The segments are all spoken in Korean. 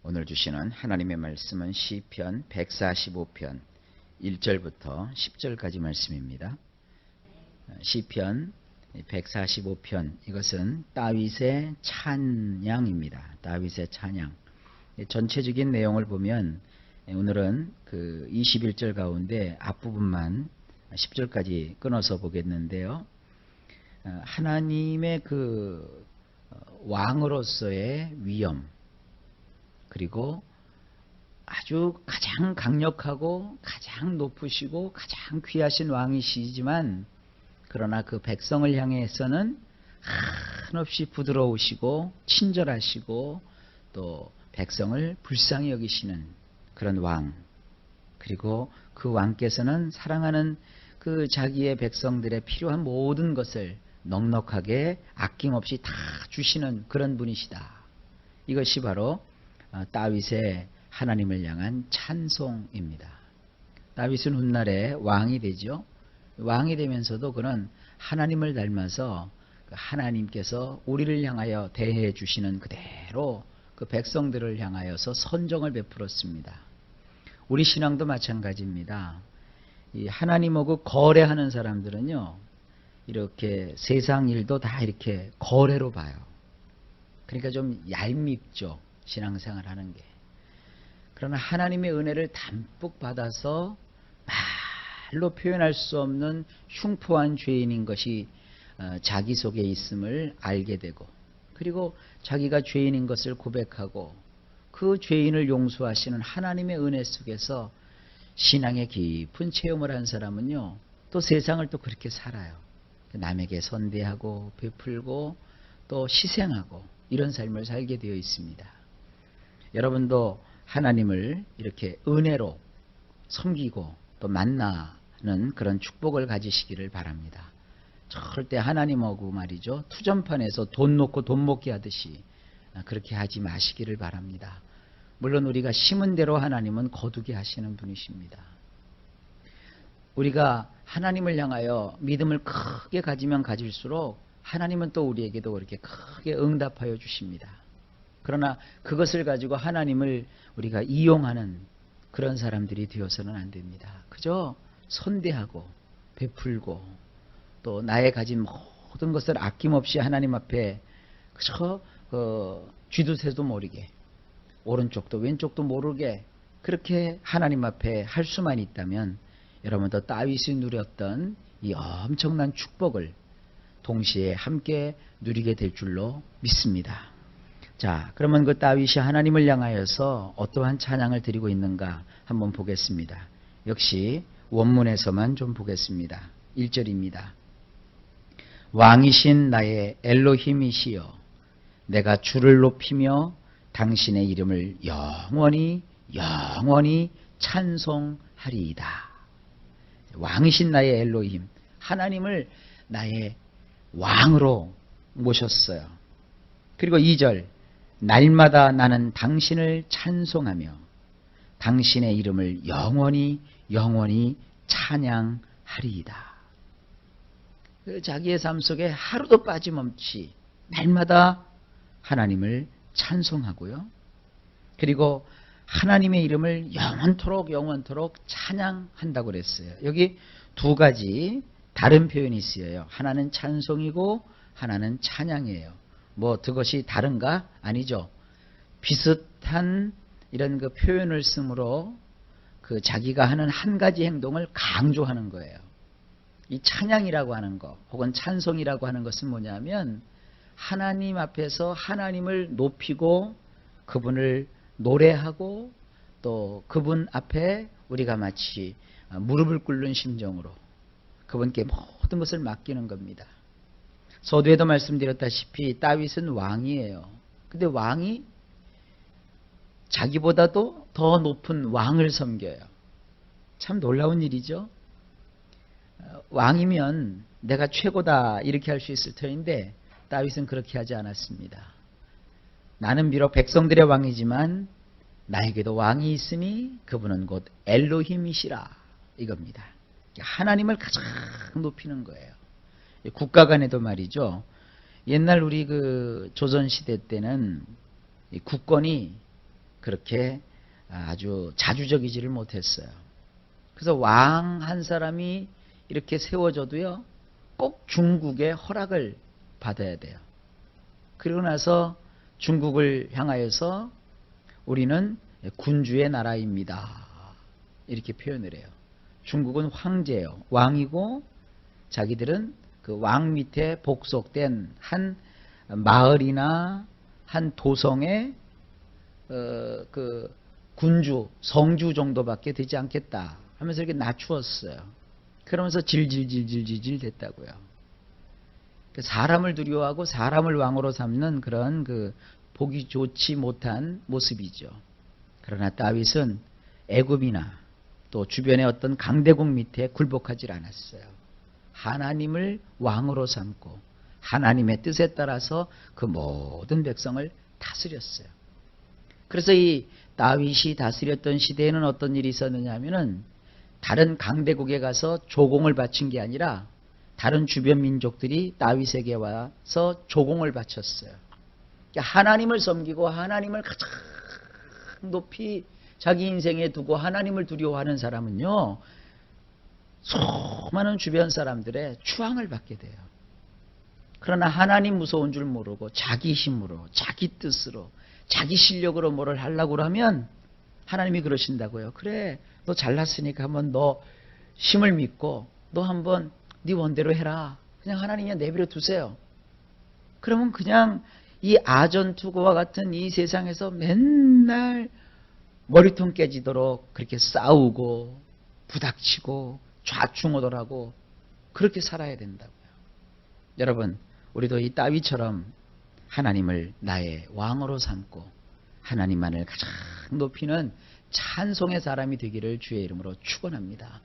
오늘 주시는 하나님의 말씀은 시편 145편 1절부터 10절까지 말씀입니다. 시편 145편 이것은 다윗의 찬양입니다. 다윗의 찬양. 전체적인 내용을 보면 오늘은 그 21절 가운데 앞부분만 10절까지 끊어서 보겠는데요. 하나님의 그 왕으로서의 위엄, 그리고 아주 가장 강력하고 가장 높으시고 가장 귀하신 왕이시지만 그러나 그 백성을 향해서는 한없이 부드러우시고 친절하시고 또 백성을 불쌍히 여기시는 그런 왕, 그리고 그 왕께서는 사랑하는 그 자기의 백성들의 필요한 모든 것을 넉넉하게 아낌없이 다 주시는 그런 분이시다. 이것이 바로 다윗의 하나님을 향한 찬송입니다. 다윗은 훗날에 왕이 되죠. 왕이 되면서도 그는 하나님을 닮아서 하나님께서 우리를 향하여 대해 주시는 그대로 그 백성들을 향하여서 선정을 베풀었습니다. 우리 신앙도 마찬가지입니다. 이 하나님하고 거래하는 사람들은요, 이렇게 세상 일도 다 이렇게 거래로 봐요. 그러니까 좀 얄밉죠. 신앙생활 하는 게. 그러나 하나님의 은혜를 담뿍 받아서 말로 표현할 수 없는 흉포한 죄인인 것이 자기 속에 있음을 알게 되고, 그리고 자기가 죄인인 것을 고백하고 그 죄인을 용서하시는 하나님의 은혜 속에서 신앙의 깊은 체험을 한 사람은요, 또 세상을 또 그렇게 살아요. 남에게 선대하고 베풀고 또 희생하고 이런 삶을 살게 되어 있습니다. 여러분도 하나님을 이렇게 은혜로 섬기고 또 만나는 그런 축복을 가지시기를 바랍니다. 절대 하나님하고 말이죠, 투전판에서 돈 놓고 돈 먹게 하듯이 그렇게 하지 마시기를 바랍니다. 물론 우리가 심은 대로 하나님은 거두게 하시는 분이십니다. 우리가 하나님을 향하여 믿음을 크게 가지면 가질수록 하나님은 또 우리에게도 그렇게 크게 응답하여 주십니다. 그러나 그것을 가지고 하나님을 우리가 이용하는 그런 사람들이 되어서는 안 됩니다. 그저 선대하고 베풀고 또 나의 가진 모든 것을 아낌없이 하나님 앞에 그저 쥐도새도 모르게 오른쪽도 왼쪽도 모르게 그렇게 하나님 앞에 할 수만 있다면 여러분도 다윗이 누렸던 이 엄청난 축복을 동시에 함께 누리게 될 줄로 믿습니다. 자, 그러면 그 다윗이 하나님을 향하여서 어떠한 찬양을 드리고 있는가 한번 보겠습니다. 역시 원문에서만 좀 보겠습니다. 1절입니다. 왕이신 나의 엘로힘이시여, 내가 주를 높이며 당신의 이름을 영원히 영원히 찬송하리이다. 왕이신 나의 엘로힘, 하나님을 나의 왕으로 모셨어요. 그리고 2절, 날마다 나는 당신을 찬송하며 당신의 이름을 영원히 영원히 찬양하리이다. 자기의 삶 속에 하루도 빠짐없이 날마다 하나님을 찬송하고요. 그리고 하나님의 이름을 영원토록 찬양한다고 그랬어요. 여기 두 가지 다른 표현이 쓰여요. 하나는 찬송이고 하나는 찬양이에요. 뭐 그것이 다른가? 아니죠. 비슷한 이런 그 표현을 쓰므로 그 자기가 하는 한 가지 행동을 강조하는 거예요. 이 찬양이라고 하는 것 혹은 찬송이라고 하는 것은 뭐냐면 하나님 앞에서 하나님을 높이고 그분을 노래하고 또 그분 앞에 우리가 마치 무릎을 꿇는 심정으로 그분께 모든 것을 맡기는 겁니다. 서두에도 말씀드렸다시피 다윗은 왕이에요. 근데 왕이 자기보다도 더 높은 왕을 섬겨요. 참 놀라운 일이죠. 왕이면 내가 최고다 이렇게 할 수 있을 터인데 다윗은 그렇게 하지 않았습니다. 나는 비록 백성들의 왕이지만 나에게도 왕이 있으니 그분은 곧 엘로힘이시라 이겁니다. 하나님을 가장 높이는 거예요. 국가 간에도 말이죠. 옛날 우리 그 조선시대 때는 국권이 그렇게 아주 자주적이지를 못했어요. 그래서 왕 한 사람이 이렇게 세워져도요, 꼭 중국의 허락을 받아야 돼요. 그리고 나서 중국을 향하여서 우리는 군주의 나라입니다, 이렇게 표현을 해요. 중국은 황제예요. 왕이고 자기들은 그 왕 밑에 복속된 한 마을이나 한 도성의 그 군주, 성주 정도밖에 되지 않겠다 하면서 이렇게 낮추었어요. 그러면서 질질질질질 됐다고요. 사람을 두려워하고 사람을 왕으로 삼는 그런 그 보기 좋지 못한 모습이죠. 그러나 다윗은 애굽이나 또 주변의 어떤 강대국 밑에 굴복하지 않았어요. 하나님을 왕으로 삼고 하나님의 뜻에 따라서 그 모든 백성을 다스렸어요. 그래서 이 다윗이 다스렸던 시대에는 어떤 일이 있었느냐 하면은 다른 강대국에 가서 조공을 바친 게 아니라 다른 주변 민족들이 다윗에게 와서 조공을 바쳤어요. 그러니까 하나님을 섬기고 하나님을 가장 높이 자기 인생에 두고 하나님을 두려워하는 사람은요, 수많은 주변 사람들의 추앙을 받게 돼요. 그러나 하나님 무서운 줄 모르고 자기 힘으로, 자기 뜻으로, 자기 실력으로 뭐를 하려고 하면 하나님이 그러신다고요. 그래, 너 잘났으니까 한번 너 힘을 믿고 너 한번 네 원대로 해라. 그냥 하나님이 내버려 두세요. 그러면 그냥 이 아전투고와 같은 이 세상에서 맨날 머리통 깨지도록 그렇게 싸우고 부닥치고 좌충우돌하고 그렇게 살아야 된다고요. 여러분, 우리도 이 다윗처럼 하나님을 나의 왕으로 삼고 하나님만을 가장 높이는 찬송의 사람이 되기를 주의 이름으로 축원합니다.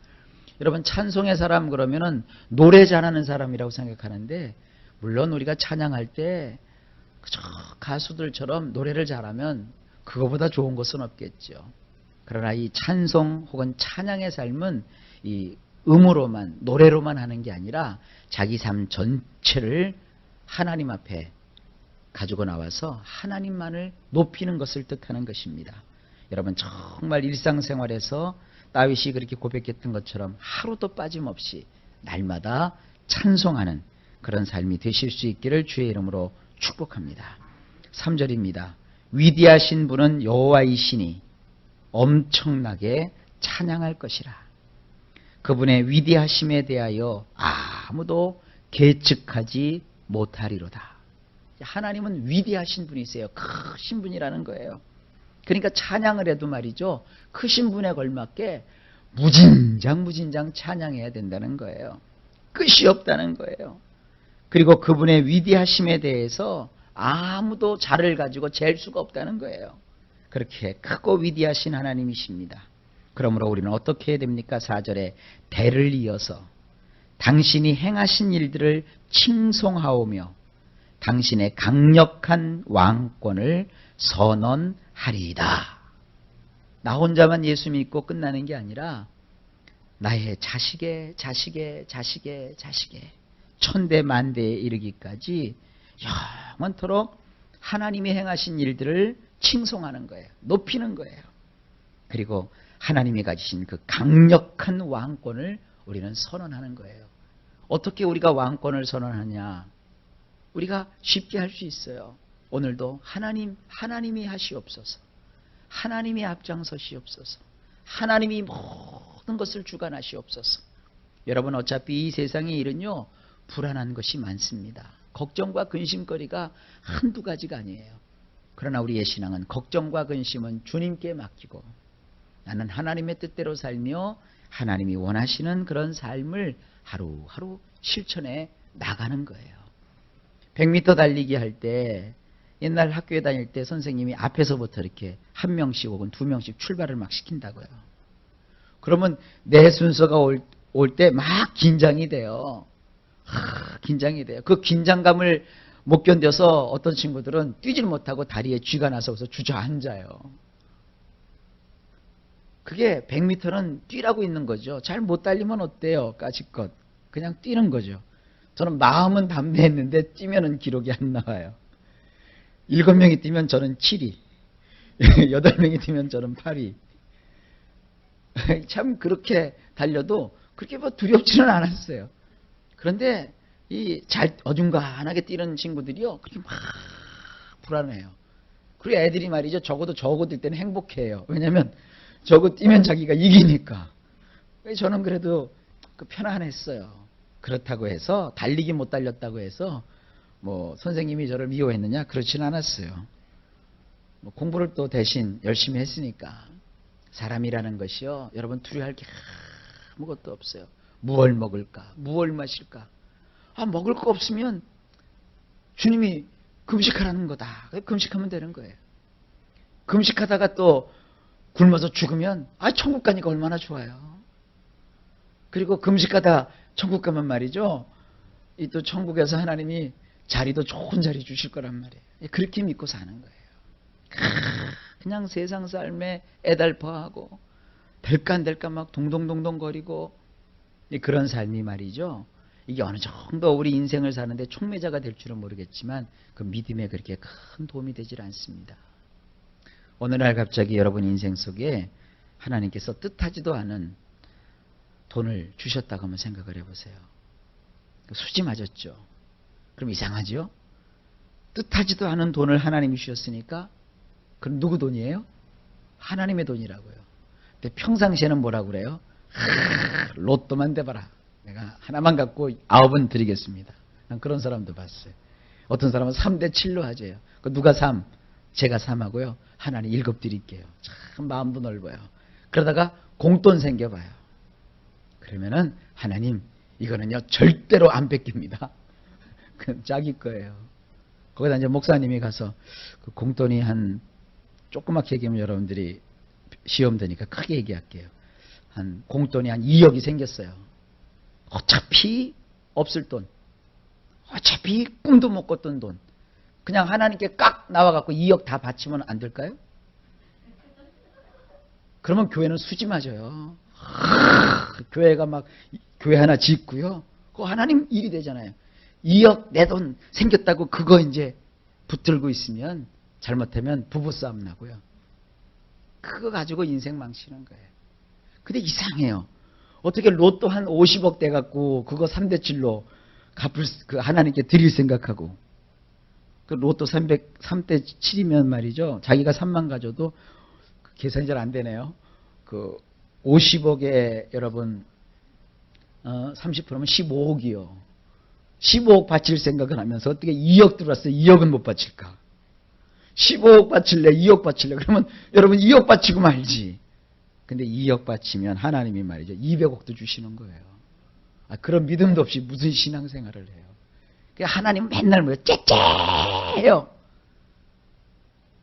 여러분, 찬송의 사람 그러면은 노래 잘하는 사람이라고 생각하는데, 물론 우리가 찬양할 때 그저 가수들처럼 노래를 잘하면 그거보다 좋은 것은 없겠죠. 그러나 이 찬송 혹은 찬양의 삶은 이 음으로만, 노래로만 하는 게 아니라 자기 삶 전체를 하나님 앞에 가지고 나와서 하나님만을 높이는 것을 뜻하는 것입니다. 여러분, 정말 일상생활에서 다윗이 그렇게 고백했던 것처럼 하루도 빠짐없이 날마다 찬송하는 그런 삶이 되실 수 있기를 주의 이름으로 축복합니다. 3절입니다. 위대하신 분은 여호와이시니 엄청나게 찬양할 것이라. 그분의 위대하심에 대하여 아무도 계측하지 못하리로다. 하나님은 위대하신 분이세요. 크신 분이라는 거예요. 그러니까 찬양을 해도 말이죠, 크신 분에 걸맞게 무진장 찬양해야 된다는 거예요. 끝이 없다는 거예요. 그리고 그분의 위대하심에 대해서 아무도 자를 가지고 잴 수가 없다는 거예요. 그렇게 크고 위대하신 하나님이십니다. 그러므로 우리는 어떻게 해야 됩니까? 4절에 대를 이어서 당신이 행하신 일들을 칭송하오며 당신의 강력한 왕권을 선언하리이다. 나 혼자만 예수 믿고 끝나는 게 아니라 나의 자식의 천대 만대에 이르기까지 영원토록 하나님이 행하신 일들을 칭송하는 거예요. 높이는 거예요. 그리고 하나님이 가지신 그 강력한 왕권을 우리는 선언하는 거예요. 어떻게 우리가 왕권을 선언하냐? 우리가 쉽게 할 수 있어요. 오늘도 하나님이 하시옵소서. 하나님이 앞장서시옵소서. 하나님이 모든 것을 주관하시옵소서. 여러분, 어차피 이 세상의 일은요, 불안한 것이 많습니다. 걱정과 근심거리가 한두 가지가 아니에요. 그러나 우리의 신앙은 걱정과 근심은 주님께 맡기고 나는 하나님의 뜻대로 살며 하나님이 원하시는 그런 삶을 하루하루 실천해 나가는 거예요. 100m 달리기 할 때 옛날 학교에 다닐 때 선생님이 앞에서부터 이렇게 한 명씩 혹은 두 명씩 출발을 막 시킨다고요. 그러면 내 순서가 올 때 막 긴장이 돼요. 긴장이 돼요. 그 긴장감을 못 견뎌서 어떤 친구들은 뛰질 못하고 다리에 쥐가 나서 주저앉아요. 그게 100m는 뛰라고 있는 거죠. 잘 못 달리면 어때요? 까짓것. 그냥 뛰는 거죠. 저는 마음은 담대했는데 뛰면은 기록이 안 나와요. 7명이 뛰면 저는 7위. 8명이 되면 저는 8위. 참 그렇게 달려도 그렇게 뭐 두렵지는 않았어요. 그런데 이 잘 어중간하게 뛰는 친구들이요, 그렇게 막 불안해요. 그리고 애들이 말이죠, 적어도 저거 뛸 때는 행복해요. 왜냐하면 저거 뛰면 자기가 이기니까. 저는 그래도 편안했어요. 그렇다고 해서 달리기 못 달렸다고 해서 뭐 선생님이 저를 미워했느냐, 그렇진 않았어요. 뭐 공부를 또 대신 열심히 했으니까. 사람이라는 것이요, 여러분 두려워할 게 아무것도 없어요. 무얼 먹을까, 무얼 마실까. 먹을 거 없으면 주님이 금식하라는 거다. 금식하면 되는 거예요. 금식하다가 또 굶어서 죽으면 천국 가니까 얼마나 좋아요. 그리고 금식하다 천국 가면 말이죠, 이 또 천국에서 하나님이 자리도 좋은 자리 주실 거란 말이에요. 그렇게 믿고 사는 거예요. 그냥 세상 삶에 애달퍼하고 될까 안 될까 막 동동동동 거리고 그런 삶이 말이죠, 이게 어느 정도 우리 인생을 사는데 촉매자가 될 줄은 모르겠지만 그 믿음에 그렇게 큰 도움이 되질 않습니다. 어느 날 갑자기 여러분 인생 속에 하나님께서 뜻하지도 않은 돈을 주셨다고 한번 생각을 해보세요. 수지 맞았죠. 그럼 이상하죠? 뜻하지도 않은 돈을 하나님이 주셨으니까 그럼 누구 돈이에요? 하나님의 돈이라고요. 근데 평상시에는 뭐라고 그래요? 로또만 대봐라. 내가 하나만 갖고 9은 드리겠습니다. 난 그런 사람도 봤어요. 어떤 사람은 3대7로 하재요. 누가 3? 제가 3하고요. 하나님 7 드릴게요. 참 마음도 넓어요. 그러다가 공돈 생겨봐요. 그러면은 하나님 이거는요 절대로 안 뺏깁니다. 그 자기 거예요. 거기다 이제 목사님이 가서 그 공돈이 한 조그맣게 얘기하면 여러분들이 시험 되니까 크게 얘기할게요. 한 공돈이 한 2억이 생겼어요. 어차피 없을 돈, 어차피 꿈도 못 꿨던 돈, 그냥 하나님께 깍 나와갖고 2억 다 바치면 안 될까요? 그러면 교회는 수지 맞아요. 교회가 막 교회 하나 짓고요, 그거 하나님 일이 되잖아요. 2억 내 돈 생겼다고 그거 이제 붙들고 있으면 잘못하면 부부싸움 나고요. 그거 가지고 인생 망치는 거예요. 근데 이상해요. 어떻게 로또 한 50억 돼갖고 그거 3대7로 갚을, 그 하나님께 드릴 생각하고, 그 로또 3대7이면 말이죠, 자기가 3만 가져도 그 계산이 잘 안 되네요. 그 50억에 여러분 30%면 15억이요. 15억 바칠 생각을 하면서 어떻게 2억 들어왔어요? 2억은 못 바칠까? 15억 바칠래? 2억 바칠래? 그러면 여러분 2억 바치고 말지. 근데 2억 바치면 하나님이 말이죠 200억도 주시는 거예요. 그런 믿음도 없이 무슨 신앙생활을 해요. 하나님 맨날 뭐예요? 째째해요.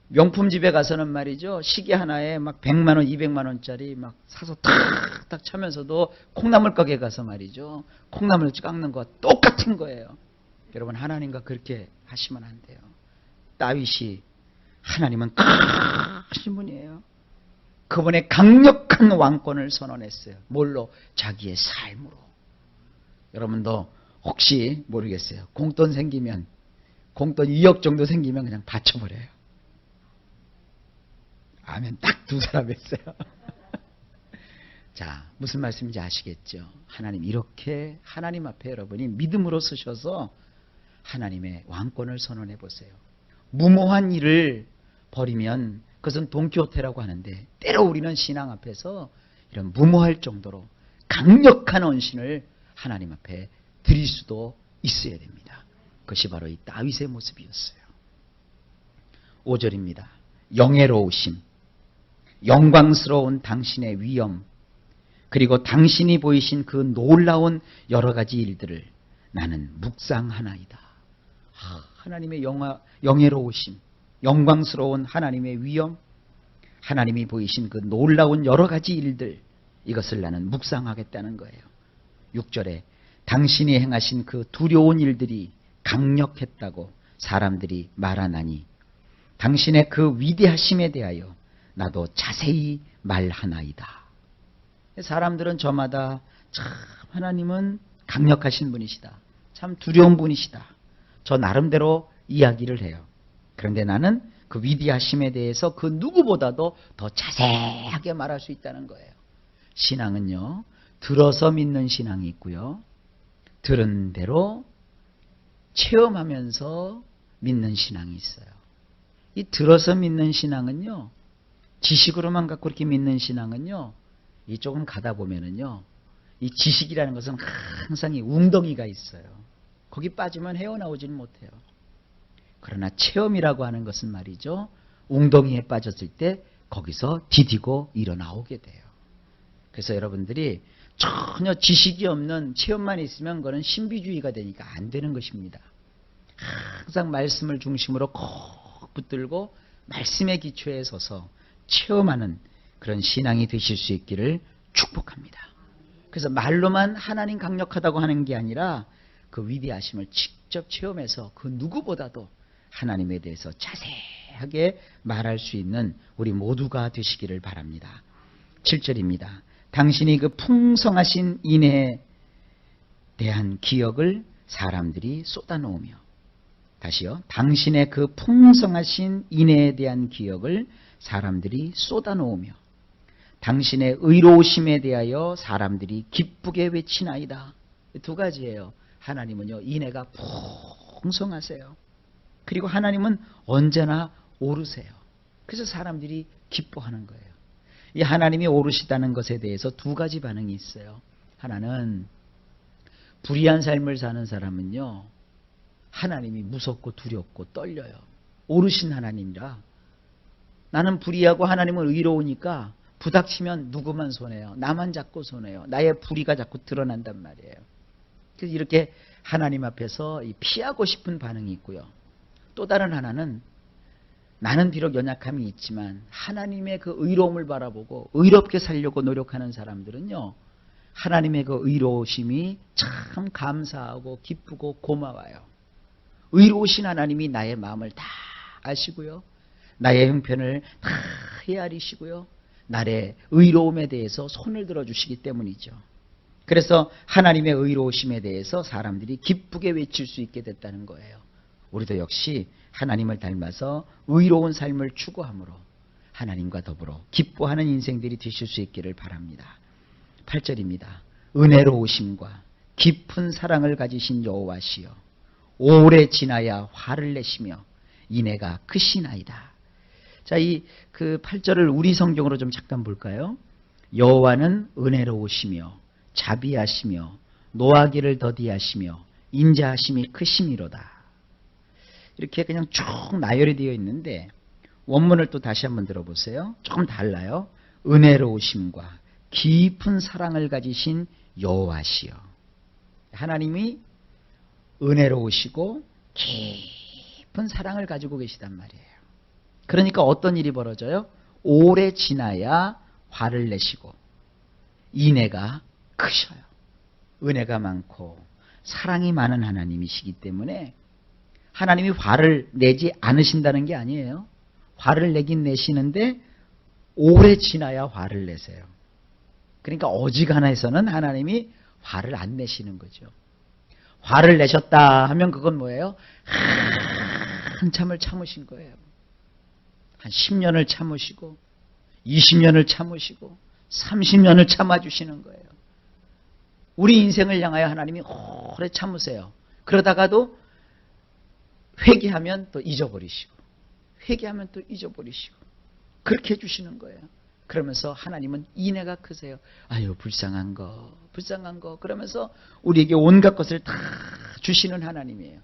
명품집에 가서는 말이죠, 시계 하나에 막 100만 원, 200만 원짜리 막 사서 탁탁 차면서도 콩나물 가게 가서 말이죠, 콩나물 깎는 거 똑같은 거예요. 여러분 하나님과 그렇게 하시면 안 돼요. 다윗이, 하나님은 크신 분이에요. 그분의 강력한 왕권을 선언했어요. 뭘로? 자기의 삶으로. 여러분도 혹시 모르겠어요. 공돈 생기면, 공돈 2억 정도 생기면 그냥 바쳐버려요. 아멘. 딱 두 사람 했어요. 자, 무슨 말씀인지 아시겠죠? 하나님 이렇게 하나님 앞에 여러분이 믿음으로 서셔서 하나님의 왕권을 선언해 보세요. 무모한 일을 버리면 그것은 돈키호테라고 하는데, 때로 우리는 신앙 앞에서 이런 무모할 정도로 강력한 헌신을 하나님 앞에 드릴 수도 있어야 됩니다. 그것이 바로 이 다윗의 모습이었어요. 5절입니다. 영예로우심, 영광스러운 당신의 위엄, 그리고 당신이 보이신 그 놀라운 여러 가지 일들을 나는 묵상하나이다. 하나님의 영예로우심, 영광스러운 하나님의 위엄, 하나님이 보이신 그 놀라운 여러 가지 일들, 이것을 나는 묵상하겠다는 거예요. 6절에 당신이 행하신 그 두려운 일들이 강력했다고 사람들이 말하나니 당신의 그 위대하심에 대하여 나도 자세히 말하나이다. 사람들은 저마다 참 하나님은 강력하신 분이시다, 참 두려운 분이시다, 저 나름대로 이야기를 해요. 그런데 나는 그 위대하심에 대해서 그 누구보다도 더 자세하게 말할 수 있다는 거예요. 신앙은요, 들어서 믿는 신앙이 있고요, 들은 대로 체험하면서 믿는 신앙이 있어요. 이 들어서 믿는 신앙은요, 지식으로만 갖고 이렇게 믿는 신앙은요, 이 조금 가다 보면은요, 이 지식이라는 것은 항상 이 웅덩이가 있어요. 거기 빠지면 헤어나오지는 못해요. 그러나 체험이라고 하는 것은 말이죠, 웅덩이에 빠졌을 때 거기서 디디고 일어나오게 돼요. 그래서 여러분들이 전혀 지식이 없는 체험만 있으면 그거는 신비주의가 되니까 안 되는 것입니다. 항상 말씀을 중심으로 꼭 붙들고 말씀의 기초에 서서 체험하는 그런 신앙이 되실 수 있기를 축복합니다. 그래서 말로만 하나님 강력하다고 하는 게 아니라 그 위대하심을 직접 체험해서 그 누구보다도 하나님에 대해서 자세하게 말할 수 있는 우리 모두가 되시기를 바랍니다. 7절입니다. 당신이 그 풍성하신 인애에 대한 기억을 사람들이 쏟아놓으며, 다시요, 당신의 그 풍성하신 인애에 대한 기억을 사람들이 쏟아놓으며 당신의 의로우심에 대하여 사람들이 기쁘게 외치나이다. 두 가지예요. 하나님은요, 인애가 풍성하세요. 그리고 하나님은 언제나 오르세요. 그래서 사람들이 기뻐하는 거예요. 이 하나님이 오르시다는 것에 대해서 두 가지 반응이 있어요. 하나는 불의한 삶을 사는 사람은요, 하나님이 무섭고 두렵고 떨려요. 오르신 하나님이라. 나는 불의하고 하나님은 의로우니까 부닥치면 누구만 손해요. 나만 자꾸 손해요. 나의 불의가 자꾸 드러난단 말이에요. 그래서 이렇게 하나님 앞에서 피하고 싶은 반응이 있고요. 또 다른 하나는 나는 비록 연약함이 있지만 하나님의 그 의로움을 바라보고 의롭게 살려고 노력하는 사람들은요, 하나님의 그 의로우심이 참 감사하고 기쁘고 고마워요. 의로우신 하나님이 나의 마음을 다 아시고요, 나의 형편을 다 헤아리시고요, 나의 의로움에 대해서 손을 들어주시기 때문이죠. 그래서 하나님의 의로우심에 대해서 사람들이 기쁘게 외칠 수 있게 됐다는 거예요. 우리도 역시 하나님을 닮아서 의로운 삶을 추구함으로 하나님과 더불어 기뻐하는 인생들이 되실 수 있기를 바랍니다. 8절입니다. 은혜로우심과 깊은 사랑을 가지신 여호와시여, 오래 지나야 화를 내시며 인애가 크시나이다. 자, 이 그 8절을 우리 성경으로 좀 잠깐 볼까요? 여호와는 은혜로우시며 자비하시며 노하기를 더디하시며 인자하심이 크심이로다. 이렇게 그냥 쭉 나열이 되어 있는데 원문을 또 다시 한번 들어보세요. 조금 달라요. 은혜로우심과 깊은 사랑을 가지신 여호와시여. 하나님이 은혜로우시고 깊은 사랑을 가지고 계시단 말이에요. 그러니까 어떤 일이 벌어져요? 오래 지나야 화를 내시고 인애가 크셔요. 은혜가 많고 사랑이 많은 하나님이시기 때문에 하나님이 화를 내지 않으신다는 게 아니에요. 화를 내긴 내시는데 오래 지나야 화를 내세요. 그러니까 어지간해서는 하나님이 화를 안 내시는 거죠. 화를 내셨다 하면 그건 뭐예요? 한참을 참으신 거예요. 한 10년을 참으시고 20년을 참으시고 30년을 참아주시는 거예요. 우리 인생을 향하여 하나님이 오래 참으세요. 그러다가도 회개하면 또 잊어버리시고 회개하면 또 잊어버리시고 그렇게 해주시는 거예요. 그러면서 하나님은 인애가 크세요. 아유 불쌍한 거 그러면서 우리에게 온갖 것을 다 주시는 하나님이에요.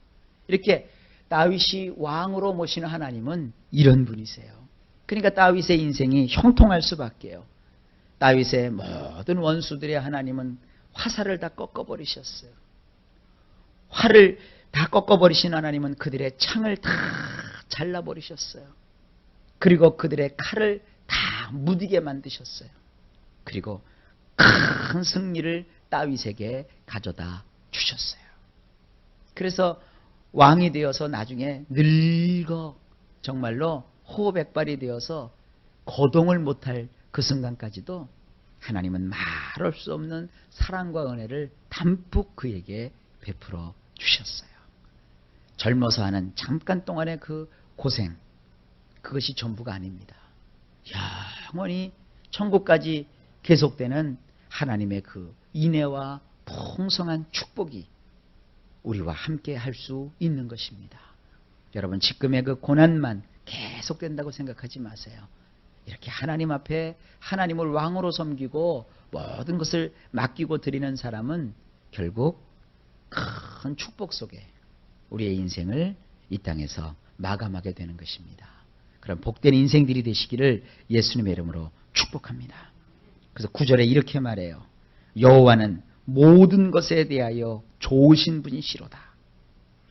이렇게 다윗이 왕으로 모시는 하나님은 이런 분이세요. 그러니까 다윗의 인생이 형통할 수밖에요. 다윗의 모든 원수들의 하나님은 화살을 다 꺾어버리셨어요. 활을 다 꺾어버리신 하나님은 그들의 창을 다 잘라버리셨어요. 그리고 그들의 칼을 다 무디게 만드셨어요. 그리고 큰 승리를 다윗에게 가져다 주셨어요. 그래서 왕이 되어서 나중에 늙어 정말로 호백발이 되어서 거동을 못할 그 순간까지도 하나님은 말할 수 없는 사랑과 은혜를 담뿍 그에게 베풀어 주셨어요. 젊어서 하는 잠깐 동안의 그 고생, 그것이 전부가 아닙니다. 영원히 천국까지 계속되는 하나님의 그 인애와 풍성한 축복이 우리와 함께 할 수 있는 것입니다. 여러분, 지금의 그 고난만 계속된다고 생각하지 마세요. 이렇게 하나님 앞에 하나님을 왕으로 섬기고 모든 것을 맡기고 드리는 사람은 결국 큰 축복 속에 우리의 인생을 이 땅에서 마감하게 되는 것입니다. 그럼 복된 인생들이 되시기를 예수님의 이름으로 축복합니다. 그래서 9절에 이렇게 말해요. 여호와는 모든 것에 대하여 좋으신 분이시로다.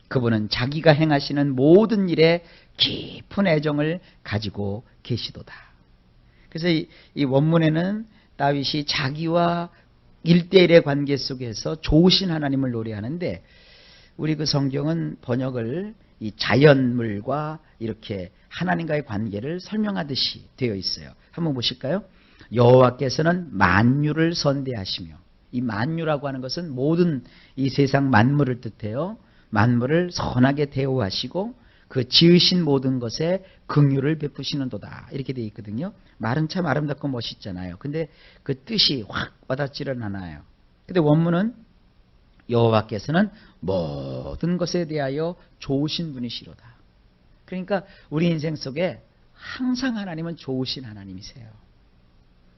그분은 자기가 행하시는 모든 일에 깊은 애정을 가지고 계시도다. 그래서 이 원문에는 다윗이 자기와 1대1의 관계 속에서 좋으신 하나님을 노래하는데, 우리 그 성경은 번역을 이 자연물과 이렇게 하나님과의 관계를 설명하듯이 되어 있어요. 한번 보실까요? 여호와께서는 만유를 선대하시며, 이 만유라고 하는 것은 모든 이 세상 만물을 뜻해요. 만물을 선하게 대우하시고 그 지으신 모든 것에 긍휼을 베푸시는도다, 이렇게 되어 있거든요. 말은 참 아름답고 멋있잖아요. 근데 그 뜻이 확 와닿지는 않아요. 근데 원문은 여호와께서는 모든 것에 대하여 좋으신 분이시로다. 그러니까 우리 인생 속에 항상 하나님은 좋으신 하나님이세요.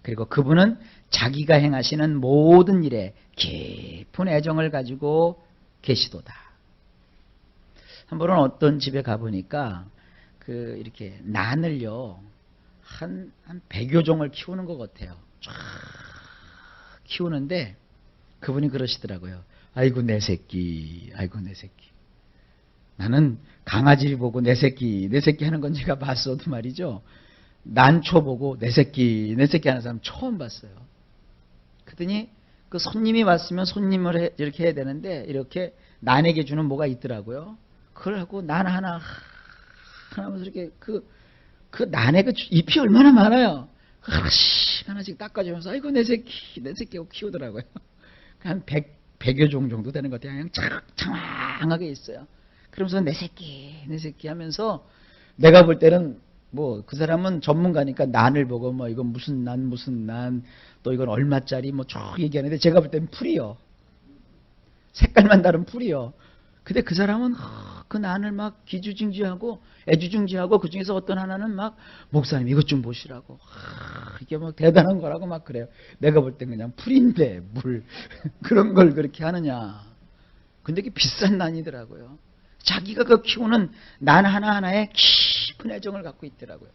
그리고 그분은 자기가 행하시는 모든 일에 깊은 애정을 가지고 계시도다. 한 번은 어떤 집에 가보니까 이렇게 난을요, 한 100여 종을 키우는 것 같아요. 쫙 키우는데 그분이 그러시더라고요. 아이고 내 새끼, 아이고 내 새끼. 나는 강아지를 보고 내 새끼 하는 건 제가 봤어도 말이죠. 난초 보고 내 새끼 하는 사람 처음 봤어요. 그랬더니 그 손님이 왔으면 손님을 이렇게 해야 되는데, 이렇게 난에게 주는 뭐가 있더라고요. 그걸 하고 난 하나면서 이렇게 그 난에 그 잎이 얼마나 많아요. 하나씩 닦아주면서 아이고 내 새끼 하고 키우더라고요. 한 100여 종 정도 되는 것 같아요. 그냥 창창하게 있어요. 그러면서 내 새끼 하면서, 내가 볼 때는 뭐 그 사람은 전문가니까 난을 보고 뭐 이건 무슨 난 또 이건 얼마짜리 뭐 쭉 얘기하는데, 제가 볼 때는 풀이요. 색깔만 다른 풀이요. 근데 그 사람은 그 난을 막 기주중지하고 애주중지하고, 그 중에서 어떤 하나는 막 목사님 이것 좀 보시라고, 이게 막 대단한 거라고 막 그래요. 내가 볼 땐 그냥 풀인데 물 그런 걸 그렇게 하느냐. 근데 그게 비싼 난이더라고요. 자기가 그 키우는 난 하나하나에 깊은 애정을 갖고 있더라고요.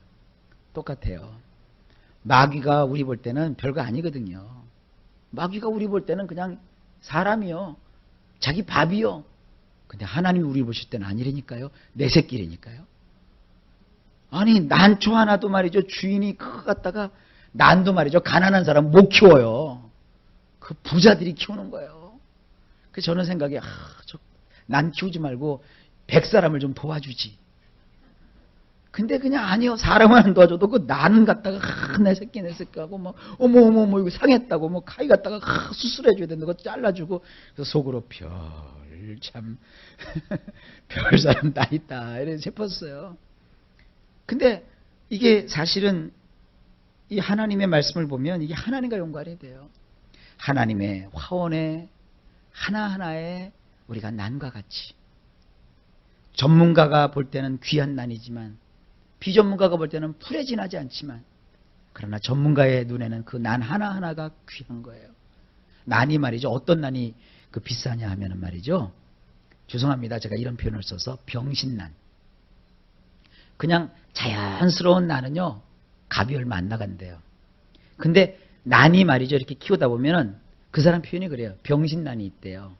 똑같아요. 마귀가 우리 볼 때는 별거 아니거든요. 마귀가 우리 볼 때는 그냥 사람이요. 자기 밥이요. 근데 하나님이 우리 보실 때는 아니라니까요. 내 새끼라니까요. 아니 난초 하나도 말이죠. 주인이 그거 갖다가, 난도 말이죠. 가난한 사람 못 키워요. 그 부자들이 키우는 거예요. 그래서 저는 생각에 난 키우지 말고 100사람을 좀 도와주지. 근데 그냥 아니요. 사람을 안 도와줘도 그 나는 갖다가 내 새끼 하고 뭐 어머 이거 상했다고 뭐 가위 갖다가 수술해줘야 된다고 그거 잘라주고, 그래서 속으로 참 별 사람 다 있다 이렇게 싶었어요. 근데 이게 사실은 이 하나님의 말씀을 보면 이게 하나님과 연관이 돼요. 하나님의 화원에 하나하나에 우리가 난과 같이, 전문가가 볼 때는 귀한 난이지만 비전문가가 볼 때는 풀에 지나지 않지만, 그러나 전문가의 눈에는 그 난 하나하나가 귀한 거예요. 난이 말이죠. 어떤 난이 그 비싸냐 하면은 말이죠. 죄송합니다. 제가 이런 표현을 써서 병신난. 그냥 자연스러운 난은요, 값이 얼마 안 나간대요. 근데 난이 말이죠. 이렇게 키우다 보면은 그 사람 표현이 그래요. 병신난이 있대요.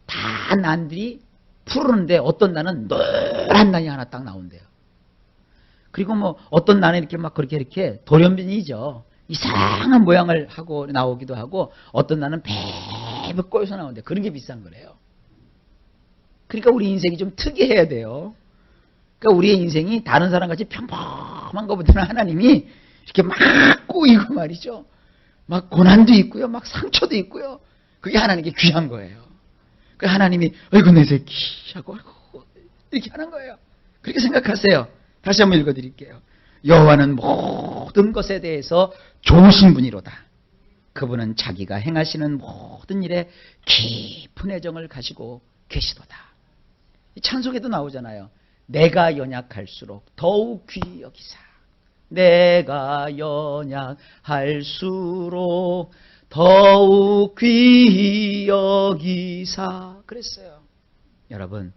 다 난들이 푸르는데 어떤 난은 노란 난이 하나 딱 나온대요. 그리고 뭐 어떤 난은 이렇게 막 이렇게 돌연변이죠. 이상한 모양을 하고 나오기도 하고, 어떤 난은 배배 꼬여서 나오는데 그런 게 비싼 거래요. 그러니까 우리 인생이 좀 특이해야 돼요. 그러니까 우리의 인생이 다른 사람같이 평범한 것보다는 하나님이 이렇게 막 꼬이고 말이죠. 막 고난도 있고요. 막 상처도 있고요. 그게 하나님께 귀한 거예요. 그 하나님이 아이고 내 새끼 하고 아이고 이렇게 하는 거예요. 그렇게 생각하세요. 다시 한번 읽어드릴게요. 여호와는 모든 것에 대해서 좋으신 분이로다. 그분은 자기가 행하시는 모든 일에 깊은 애정을 가지고 계시도다. 찬송에도 나오잖아요. 내가 연약할수록 더욱 귀히 여기사. 내가 연약할수록 더욱 귀히 여기사. 그랬어요. 여러분,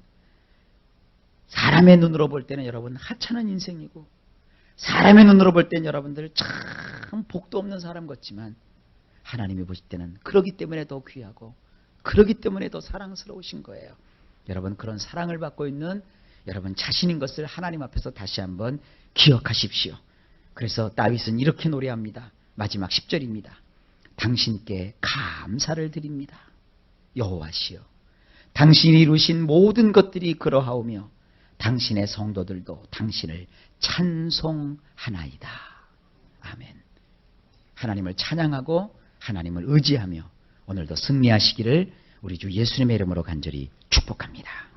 사람의 눈으로 볼 때는 여러분 하찮은 인생이고, 사람의 눈으로 볼 때는 여러분들 참 복도 없는 사람 같지만, 하나님이 보실 때는 그러기 때문에 더 귀하고, 그러기 때문에 더 사랑스러우신 거예요. 여러분, 그런 사랑을 받고 있는 여러분 자신인 것을 하나님 앞에서 다시 한번 기억하십시오. 그래서 다윗은 이렇게 노래합니다. 마지막 10절입니다. 당신께 감사를 드립니다. 여호와시여, 당신이 이루신 모든 것들이 그러하오며 당신의 성도들도 당신을 찬송하나이다. 아멘. 하나님을 찬양하고 하나님을 의지하며 오늘도 승리하시기를 우리 주 예수님의 이름으로 간절히 축복합니다.